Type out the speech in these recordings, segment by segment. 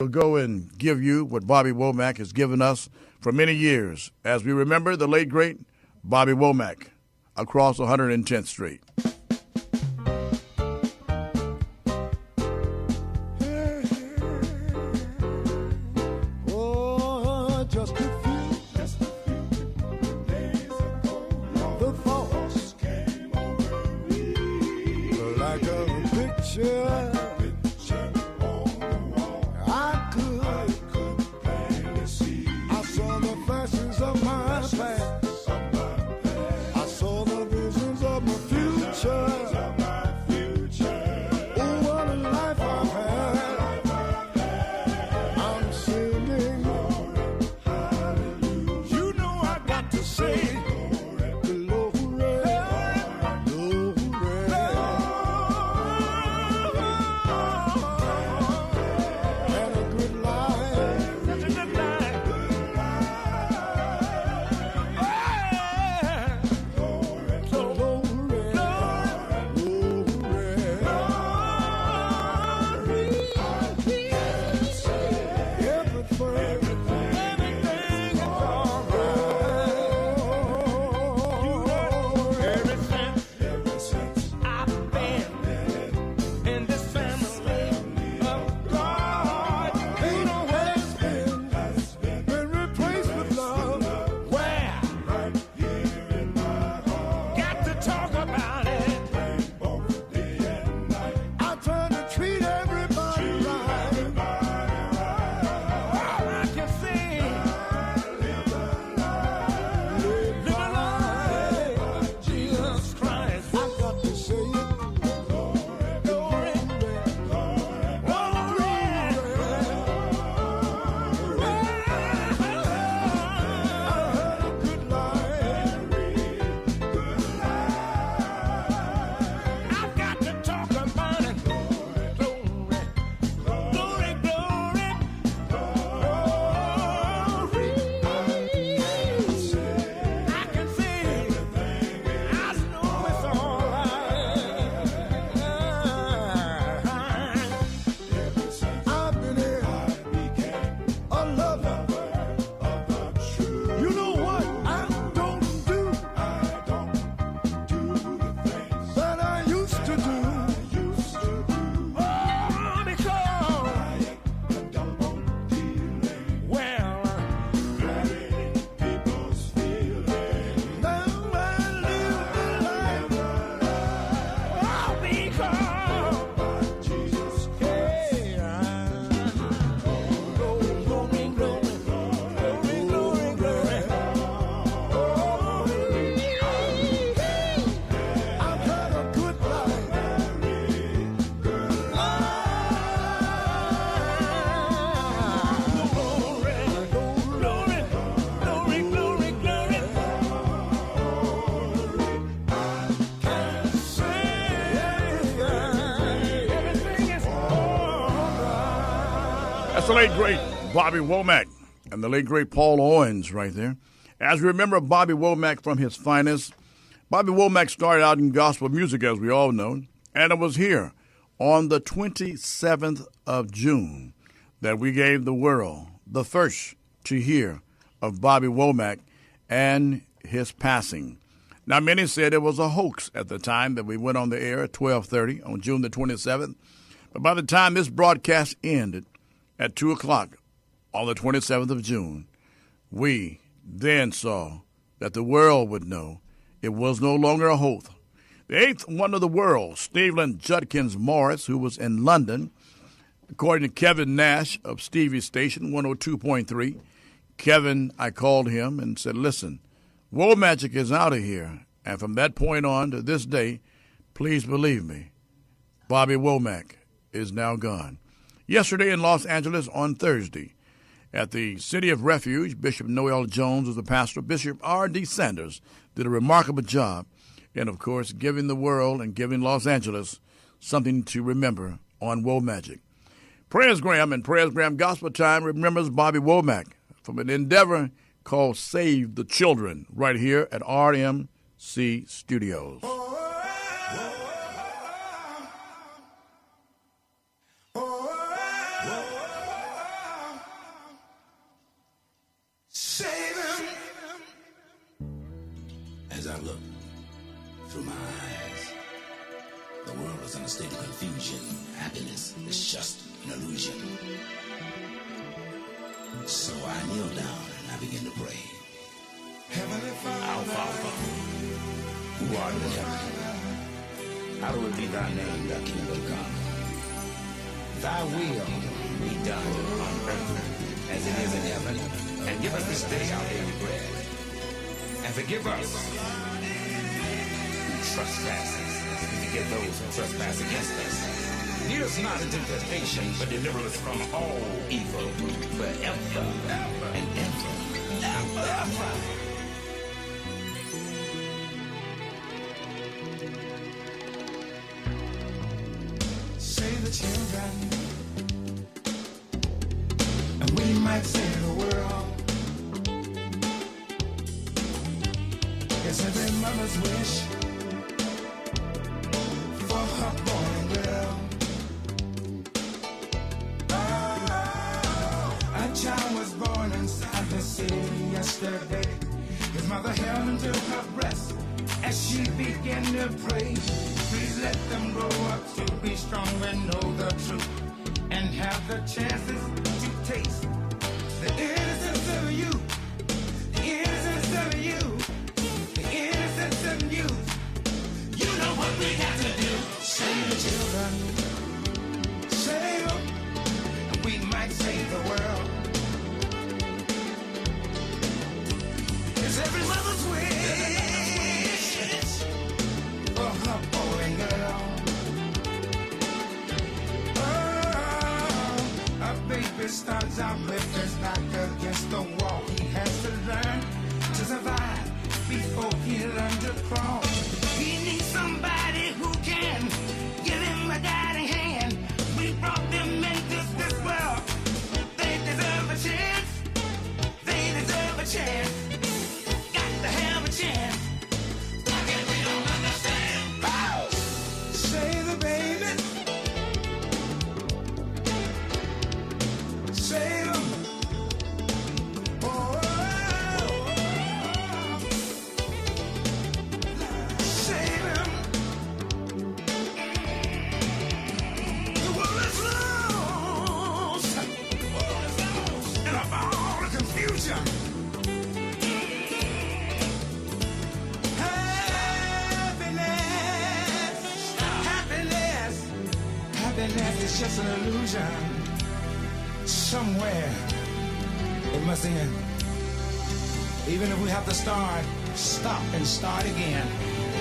We'll go and give you what Bobby Womack has given us for many years as we remember the late, great Bobby Womack across 110th Street. The late, great Bobby Womack and the late, great Paul Owens right there. As we remember Bobby Womack from his finest, Bobby Womack started out in gospel music, as we all know, and it was here on the 27th of June that we gave the world the first to hear of Bobby Womack and his passing. Now, many said it was a hoax at the time that we went on the air at 12:30 on June the 27th, but by the time this broadcast ended, at 2 o'clock on the 27th of June, we then saw that the world would know it was no longer a hoax. The eighth wonder of the world, Stephen Judkins Morris, who was in London, according to Kevin Nash of Stevie's station, 102.3, Kevin, I called him and said, listen, Womack is out of here. And from that point on to this day, please believe me, Bobby Womack is now gone. Yesterday in Los Angeles on Thursday, at the City of Refuge, Bishop Noel Jones was the pastor. Bishop R.D. Sanders did a remarkable job in, of course, giving the world and giving Los Angeles something to remember on Womack. PresGram and PresGram Gospel Time remembers Bobby Womack from an endeavor called Save the Children right here at RMC Studios. I look through my eyes, the world is in a state of confusion. Happiness is just an illusion. So I kneel down and I begin to pray. Heavenly Father, our Father, who art in heaven, hallowed be thy name, thy kingdom come. Thy will be done on earth as it is in heaven. And give us this day our daily bread. And forgive us who trespasses, and forgive those who trespass against us. Lead us not into temptation, but deliver us from all evil, forever and ever. Save the children, and we might save the world. It's every mother's wish for her boy and girl. Oh, a child was born inside the city yesterday. His mother held him to her breast as she began to pray. Please let them grow up to be strong and know the truth and have the chances to taste the innocence of you, the innocence of you. Innocence of youth. You know what we have to do. Save the children. Save them. And we might save the world. It's every mother's wish for her boy and girl. Oh, a baby starts out with his back against the wall. He has to learn to survive before he learned to crawl. He needs somebody who can give him a guiding hand. We brought them into this world. They deserve a chance. They deserve a chance. Got to have a chance. How can we don't understand? Oh! Save the baby. Save them. Oh! Happiness is just an illusion. Somewhere it must end. Even if we have to stop and start again.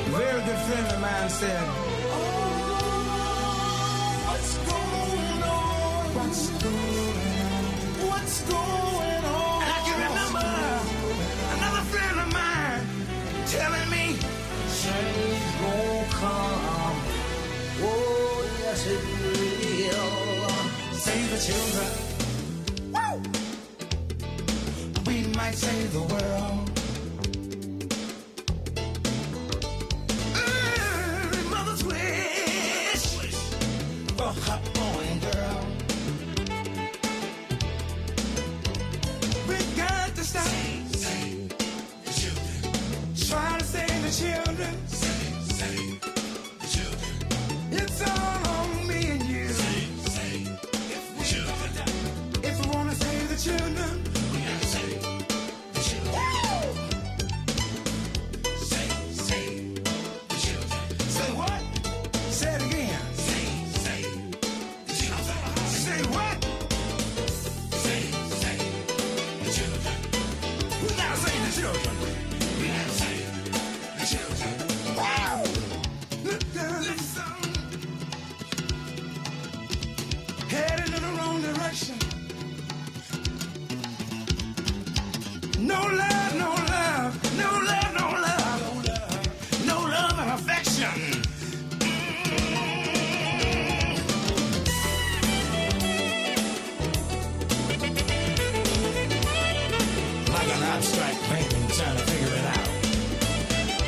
A very good friend of mine said, oh, what's going on? What's going on? What's going on? And I can remember another friend of mine telling me, change won't come. Oh, yes, it will. Save the children. Woo! We might save the world. Mother's wish for her boy and girl. We got to stop. Save the children. Try to save the children. Save the children. It's all on me and you. Save the children. If we want to save the children, we gotta save the children. Save the children. Say what? Say it again. Save the children. Say what? Save the children. We gotta save the children. We gotta save the children. Wow! Look down the sun. Heading in the wrong direction. No love, no love, no love, no love, no love, no love and affection. Like an abstract painting, trying to figure it out.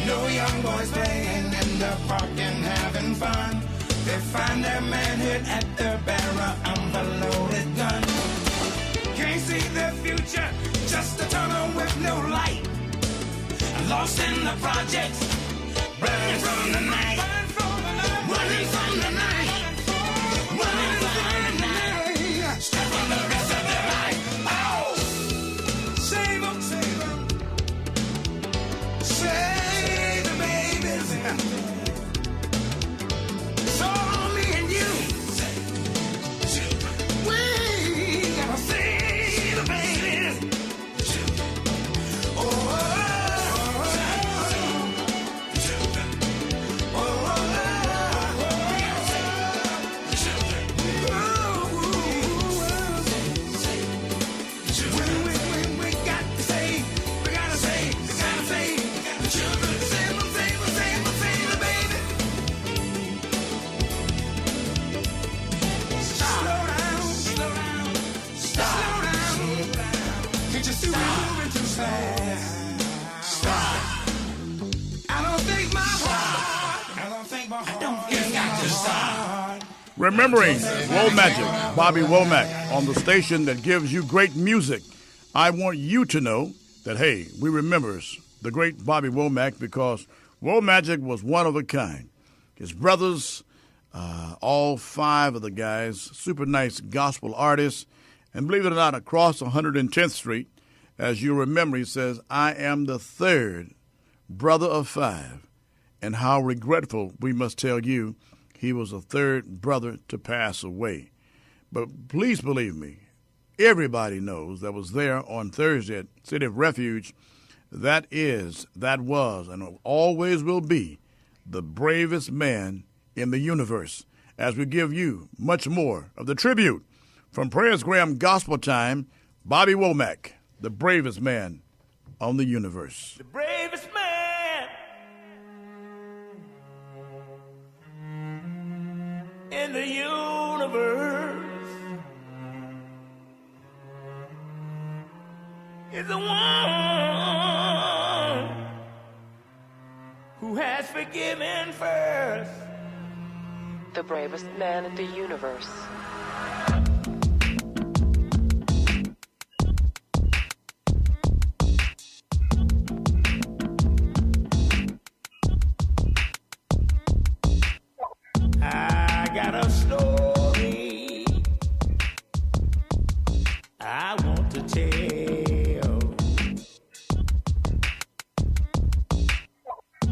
No young boys playing in the park and having fun. They find their manhood at the barrel of a loaded gun. Can't see the future, just a tunnel with no light. lost in the projects, running from the night, running from the night, running from the night, stuck for the rest of their life. Oh, save them, save them, save the babies. It's all me and you. We gotta save the babies. Remembering Womack, Bobby Womack, on the station that gives you great music. I want you to know that, hey, we remembers the great Bobby Womack because Womack was one of a kind. His brothers, all five of the guys, super nice gospel artists, and believe it or not, across 110th Street, as you remember, he says, I am the third brother of five, and how regretful we must tell you he was the third brother to pass away. But please believe me, everybody knows that was there on Thursday at City of Refuge. That was, and always will be the bravest man in the universe. As we give you much more of the tribute from PresGram Gospel Time, Bobby Womack, the bravest man on the universe. The bravest man in the universe is the one who has forgiven first. The bravest man in the universe. I got a story I want to tell.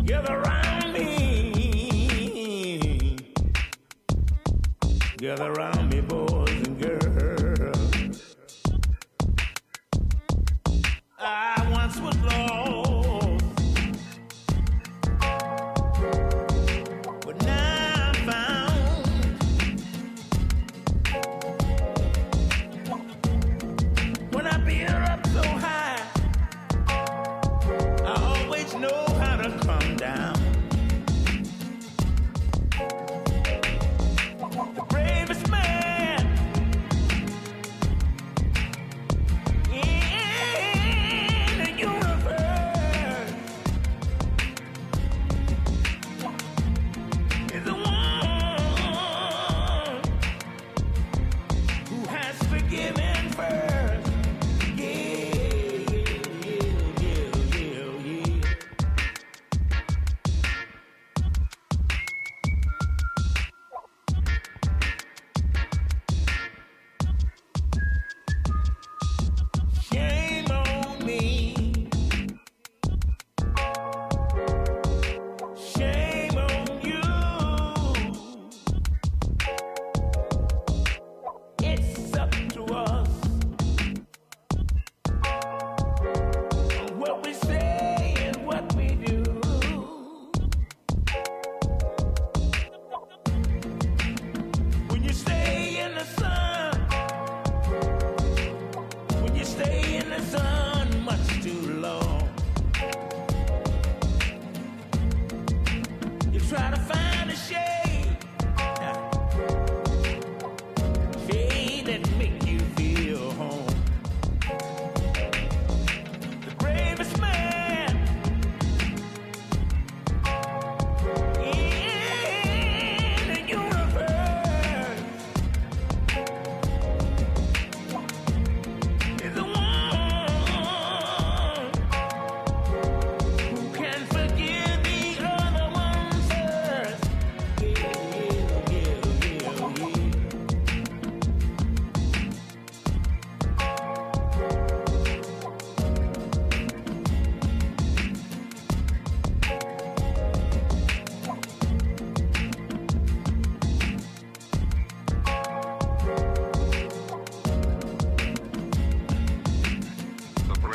Gather around me. Gather around me, boys and girls. I once was lost, but now I'm found. When I build up so high, I always know how to come down. The bravest man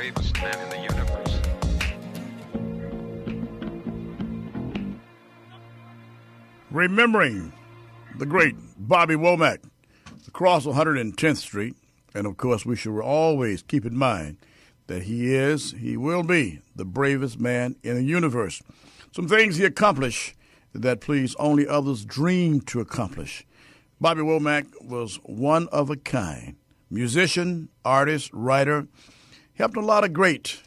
bravest man in the universe. Remembering the great Bobby Womack across 110th Street. And, of course, we should always keep in mind that he will be the bravest man in the universe. Some things he accomplished that please only others dream to accomplish. Bobby Womack was one of a kind. Musician, artist, writer. Helped a lot of greats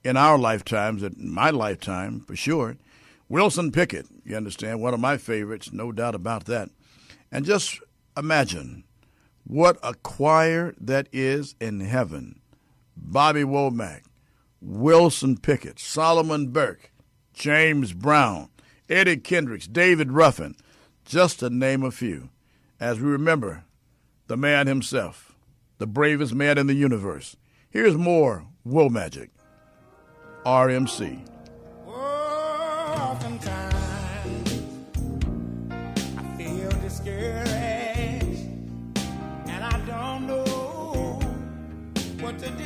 in our lifetimes, in my lifetime for sure. Wilson Pickett, you understand, one of my favorites, no doubt about that. And just imagine what a choir that is in heaven. Bobby Womack, Wilson Pickett, Solomon Burke, James Brown, Eddie Kendricks, David Ruffin, just to name a few, as we remember the man himself, the bravest man in the universe. Here's more Womagic, RMC. Oftentimes I feel discouraged and I don't know what to do.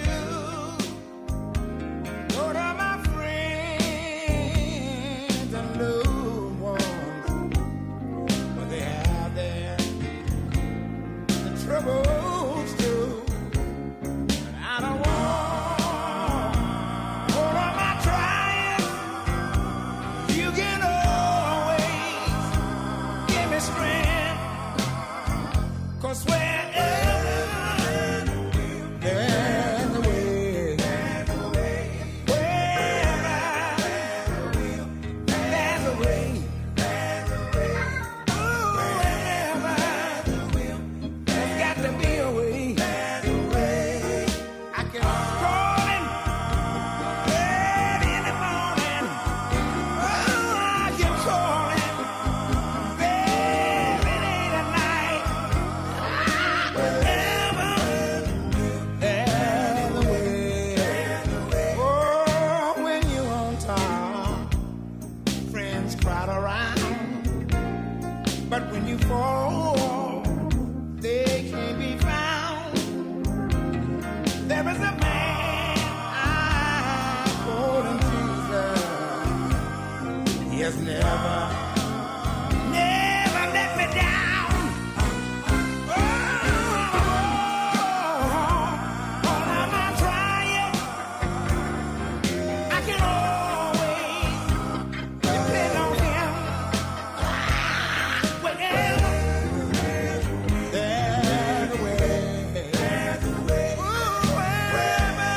Lord, all my friends and loved ones, but they have their troubles too. And I don't want all of my trying. You can always give me strength, 'cause wherever there's a way, wherever there's a way, wherever there's got to be a way. I can call him early in the morning. Oh, I can call him very late at night. Wherever there's a way. Oh, when you're on top, friends crowd around. But when you fall, they can't be found. There is a man I call him Jesus. He has never let me down. All of my trying, I can always depend on him. Whenever there's a way, wherever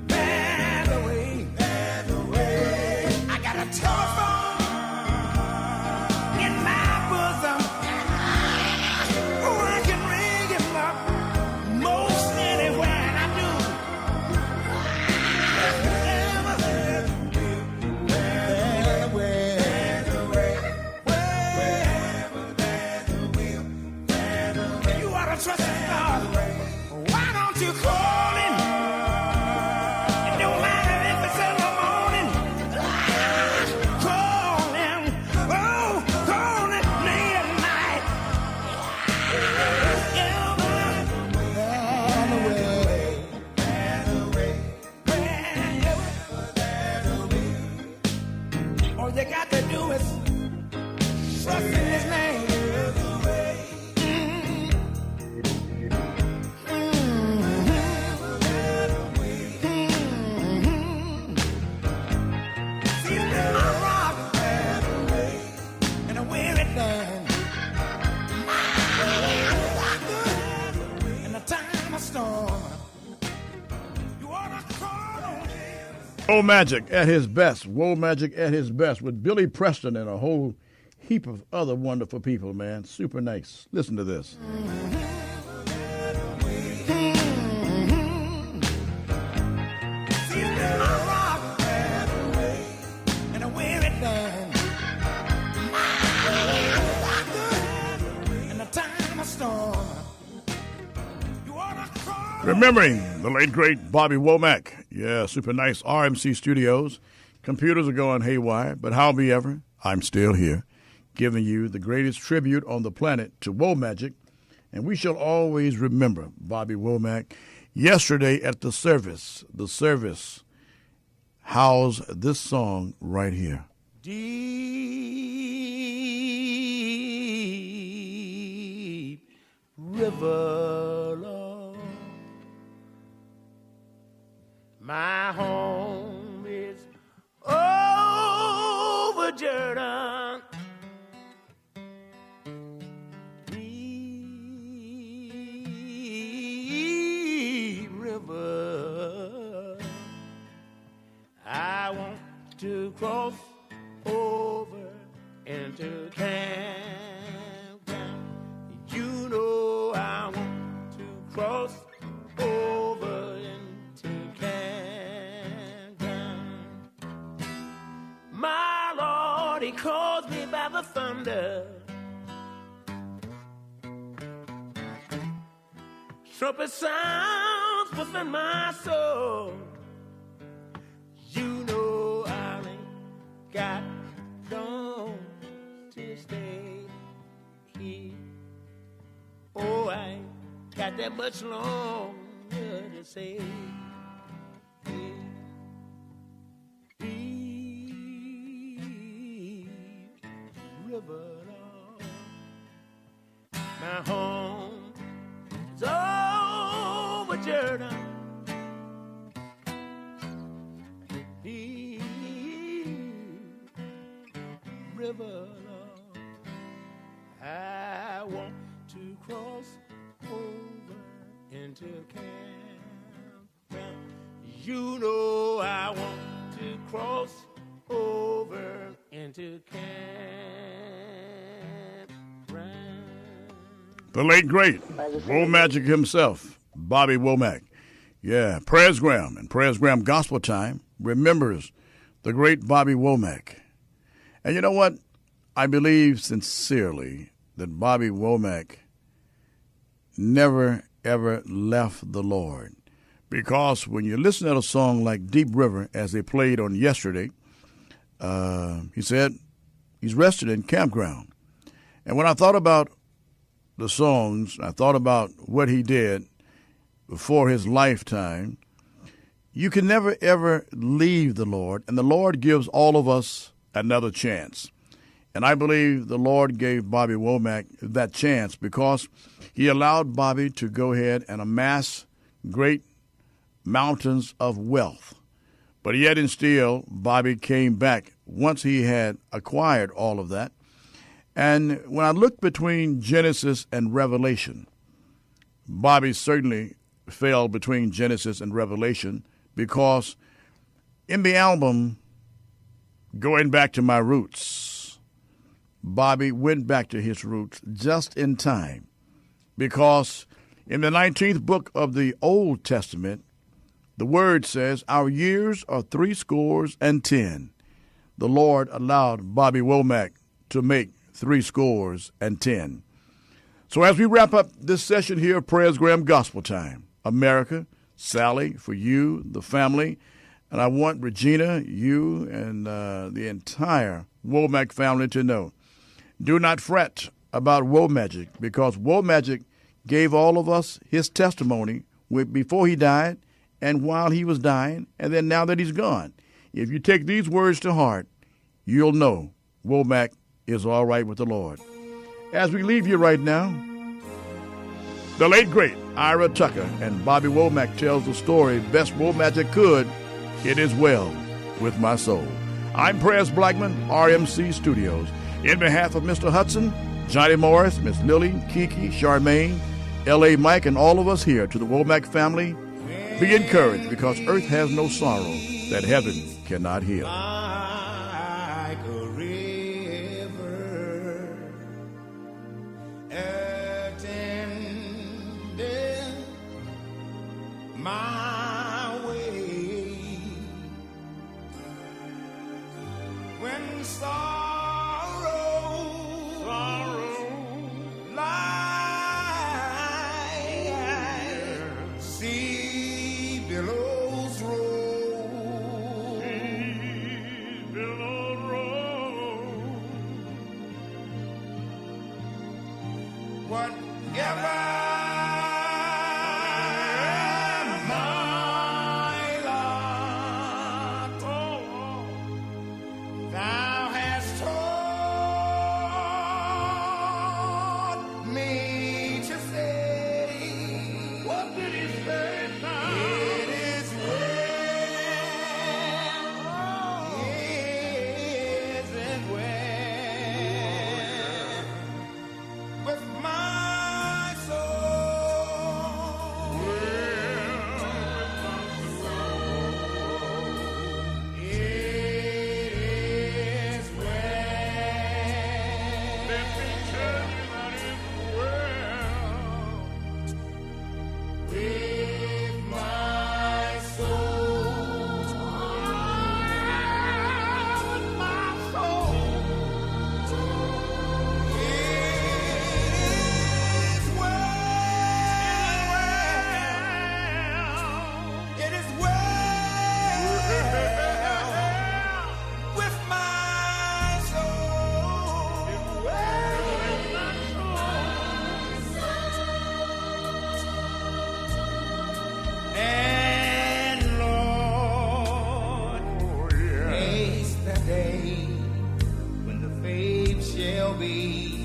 there's a way, I got a telephone in my bosom. Oh, I can ring him up most anywhere I do. Wherever there's a way, wherever there's a will, you ought to trust in God. Why don't you call him? It don't matter if it's in the morning. Call him. Oh, call him late at night. All you got to do is trust in his name. See, there's a rock and a weary land. In the time of storm, you ought to call on him. Womagic at his best. Womagic at his best with Billy Preston and a whole heap of other wonderful people, man. Super nice. Listen to this. See, there's a rock and a weary land. In the time of storm, you ought to call. Remembering the late, great Bobby Womack. Yeah, super nice RMC studios. Computers are going haywire, but howbeit, I'm still here. giving you the greatest tribute on the planet to Womack. And we shall always remember Bobby Womack. Yesterday at the service housed this song right here. Deep river, Lord, my home is over Jordan. Deep river, I want to cross over into campground. You know I want to cross over into campground. My Lord, He calls me by the thunder. Trumpet sounds within my soul. You know I ain't got long to stay here. Oh, I ain't got that much longer to say. Deep river, Lord, my home is over Jordan. River, Lord, I want to cross over into campground. You know I want to cross over into campground. The late great Womack himself, Bobby Womack. Yeah, PresGram and PresGram Gospel Time remembers the great Bobby Womack. And you know what? I believe sincerely that Bobby Womack never, ever left the Lord. Because when you listen to a song like Deep River, as they played on yesterday, he said he's rested in campground. And when I thought about the songs, I thought about what he did before his lifetime, you can never, ever leave the Lord. And the Lord gives all of us another chance. And I believe the Lord gave Bobby Womack that chance because he allowed Bobby to go ahead and amass great mountains of wealth. But yet and still, Bobby came back once he had acquired all of that. And when I look between Genesis and Revelation, Bobby certainly fell between Genesis and Revelation because in the album, Going Back to My Roots, Bobby went back to his roots just in time because in the 19th book of the Old Testament, the word says, our years are 10. The Lord allowed Bobby Womack to make 10. So as we wrap up this session here, PresGram Gospel Time, America, Sally, for you, the family, and I want Regina, you, and the entire Womack family to know, do not fret about Womack because Womack gave all of us his testimony before he died and while he was dying, and then now that he's gone. If you take these words to heart, you'll know Womack is all right with the Lord. As we leave you right now, the late, great Ira Tucker and Bobby Womack tells the story best Womack could. It is well with my soul. I'm Pres Blackman, RMC Studios. In behalf of Mr. Hudson, Johnny Morris, Miss Lily, Kiki, Charmaine, L.A. Mike, and all of us here to the Womack family, be encouraged because earth has no sorrow that heaven cannot heal. Like a river attending my way when sorrow like sea billows roll. whatever my lot, thou hast taught me to say. What did he say now? It is well, is it well with my soul? It is well. Let me tell you that it's well with my soul. With my soul. It is well. It is well with my soul. And Lord, haste the day when the faith shall be